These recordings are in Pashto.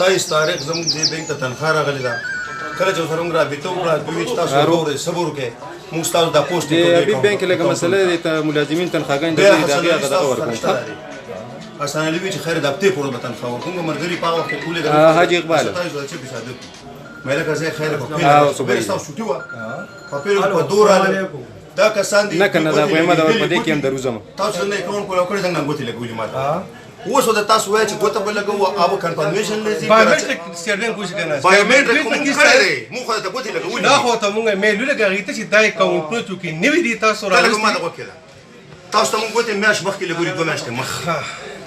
27 تاریخ زموږ دې بینک ته تنخواه راغلې ده کله چې ورسره موږ رابطه وکړه دوی چې تاسو وګورئ صبر وکړئ موږ ستاسو دا پوسټ بي بینک لکه مسله د ملازمین تنخواهګان د دغه هغه ورکوم حسن علي چې خیر د هفتې پورې به تنخواه ورکوم مرګري په وخت کې ټولې حاجي اقبال مې لکه زه خیر په پیل تاسو شوټي و په پیل په دور دا کسان دي نه کنه دا په ما دا په دې کې هم دروزم تاسو نه اکاونټ کوله کړی څنګه غوتی لګوي ماته اوس د تاسو وای چې ګوته بل لګو او کنفرمیشن لزی بایومټریک سټیرډن کوشش کنه بایومټریک کوم کړی مو خو ته ګوتی لګوي نه خو ته مونږه میل لګی ته چې دای اکاونټ نو چې نیوی دي تاسو راځي ما دا وکړه تاسو ته مونږ ګوته میاش مخکې لګوري دوه میاشتې مخ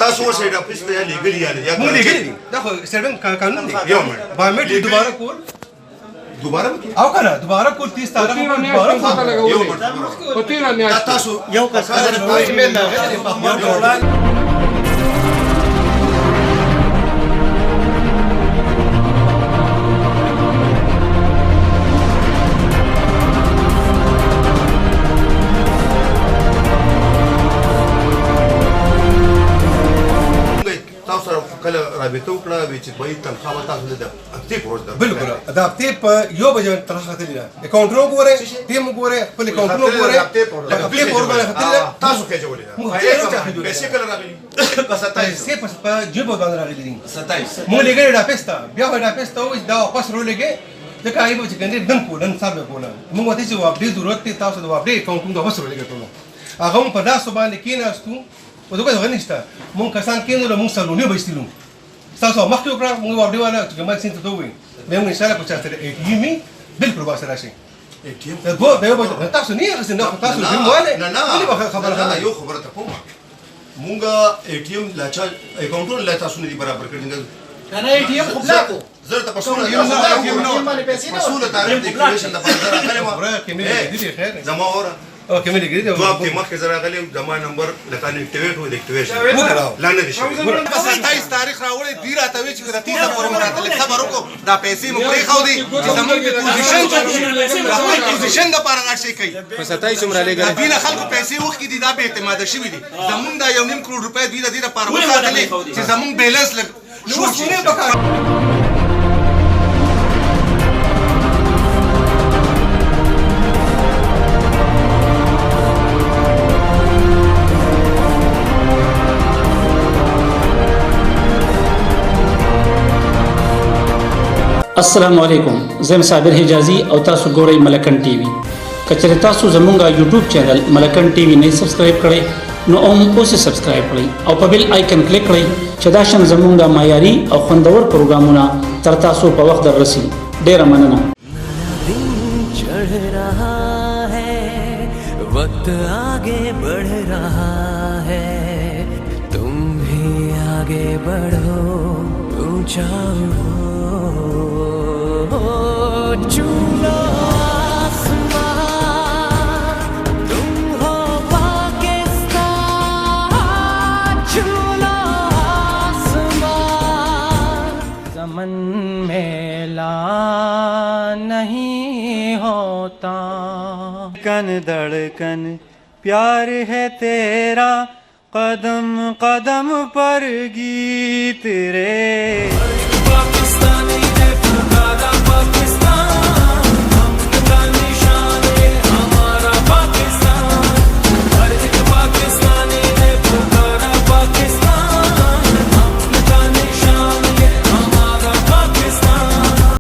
تاسو اوس دا پښته یا لګلی یا مونږ لګلی دا خو سټیرډن قانون دی بایومټریک دوباره کول دوباره او کنه دوباره کول 30 تاریخ دوباره یو په تیرا میاشت تاسو یو کس ایمیل نه کله رابطه وکړه چې په تنخواه تاسو د هفتې پروژه ده بالکل دا هفتې په یو بجې تنخواه ختلې ده اکاونټونو ګوره ټیم ګوره خپل اکاونټونو ګوره هفتې پروژه ختلې ده تاسو کې جوړې ده پیسې کله راغلي په 27 په جيب باندې راغلي دي 27 مو لګړې دا پستا بیا دا پستا و دا واپس رو لګې د کایبو چې کنده دم کولن صاحب کولن موږ ته چې واپس ضرورت ته تاسو د واپس اکاونټونو د وسره لګې ټولو هغه په تاسو باندې کېناستو و دغه غنښت مونږ کسان کېنو له مونږ سره نه بېستلو تاسو مخکې وکړه مونږ واپس والا چې کومه سینته دوی به موږ ان شاء الله په چاته ایټیمي بالکل واسه راشي ایټیم به تاسو نه یې نه تاسو دې مواله نه خبره یو خبره ته کومه مونږ ایټیم لا چا اکاونټونه لا تاسو نه دي برابر کړی نه ایټیم خو بلاکو زر ته پسوله پسوله تاریخ د اکټیویشن د پاره راغلی ما زما اوره او کې مې لګیږي جواب کې مخکې زرا غلې زما نمبر لکه اکټیویټ و د اکټیویشن لاندې دي شوی په 27 تاریخ راوړې دی راته وی چې د 30 پورې مراته لکه خبر وکړو دا پیسې مو پرې خو دي چې زموږ پوزیشن د پوزیشن د پاره راشي کوي په 27 عمر لګره دینه خلکو پیسې وخت دي دا به اعتماد شوی دي زموږ دا 1.5 کروڑ روپے دی د دې لپاره وساتلې چې زموږ بیلانس لګ شو شي السلام علیکم زم صابر حجازي او تاسو ګورئ ملکن ټي وي کچره تاسو زمونږه یوټیوب چینل ملکن ټي وي نه سبسکرایب کړئ نو اوس سبسکرایب کړئ او په بیل آیکن کلیک کړئ چې دا شان زمونږه معیاري او خوندور پروګرامونه تر تاسو په وخت دررسي ډیره مننه वक्त आगे बढ़ रहा है तुम भी आगे बढ़ो ऊंचा चूलो आसमान तुम हो पाकिस्तान चूलो आसमान ज़मन मेला नहीं होता कन धड़कन प्यार है तेरा कदम कदम पर गीत रे पाकिस्तानी